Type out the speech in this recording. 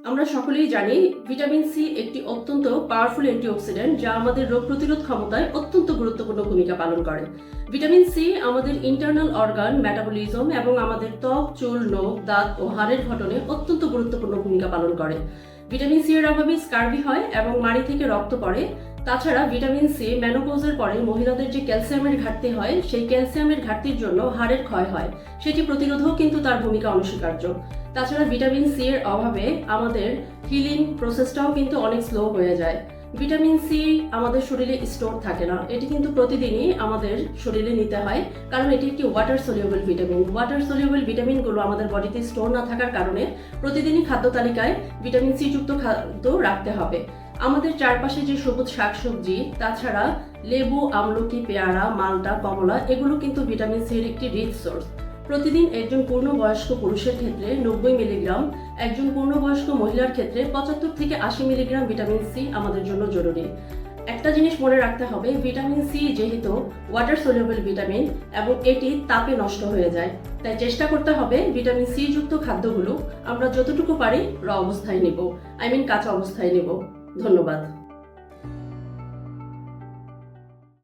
আমরা সকলেই জানি ভিটামিন সি একটি অত্যন্ত পাওয়ারফুল অ্যান্টিঅক্সিডেন্ট যা আমাদের রোগ প্রতিরোধ ক্ষমতায় অত্যন্ত গুরুত্বপূর্ণ ভূমিকা পালন করে। ভিটামিন সি আমাদের ইন্টারনাল অর্গান, মেটাবলিজম এবং আমাদের ত্বক, চুল, নখ, দাঁত ও হাড়ের গঠনে অত্যন্ত গুরুত্বপূর্ণ ভূমিকা পালন করে। ভিটামিন সি এর অভাবে স্কার্বি হয় এবং মাড়ি থেকে রক্ত পড়ে। তাছাড়া ভিটামিন সি মেনোপজের পরে মহিলাদের যে ক্যালসিয়ামের ঘাটতি হয়, সেই ক্যালসিয়ামের ঘাটতির জন্য হাড়ের ক্ষয় হয়, সেটি প্রতিরোধেও কিন্তু তার ভূমিকা অনস্বীকার্য। তাছাড়া ভিটামিন সি এর অভাবে আমাদের হিলিং প্রসেসটাও কিন্তু অনেক স্লো হয়ে যায়। ভিটামিন সি আমাদের শরীরে স্টোর থাকে না, এটি কিন্তু প্রতিদিনই আমাদের শরীরে নিতে হয়, কারণ এটি একটি water soluble vitamin. Water soluble ভিটামিনগুলো আমাদের বডিতে স্টোর না থাকার কারণে প্রতিদিনই খাদ্য তালিকায় ভিটামিন সি যুক্ত খাদ্য রাখতে হবে। আমাদের চারপাশে যে সবুজ শাকসবজি, তাছাড়া লেবু, আমলকি, পেয়ারা, মালটা, কমলা, এগুলো কিন্তু ভিটামিন সি এর একটি রিচ সোর্স। প্রতিদিন একজন পূর্ণবয়স্ক পুরুষের ক্ষেত্রে 90 মিলিগ্রাম, একজন পূর্ণবয়স্ক মহিলার ক্ষেত্রে 75 থেকে 80 মিলিগ্রাম ভিটামিন সি আমাদের জন্য জরুরি। একটা জিনিস মনে রাখতে হবে, ভিটামিন সি যেহেতু ওয়াটার সলিউবল ভিটামিন এবং এটি তাপে নষ্ট হয়ে যায়, তাই চেষ্টা করতে হবে ভিটামিন সি যুক্ত খাদ্যগুলো আমরা যতটুকু পারি র অবস্থায় নিব, কাঁচা অবস্থায় নিব। ধন্যবাদ।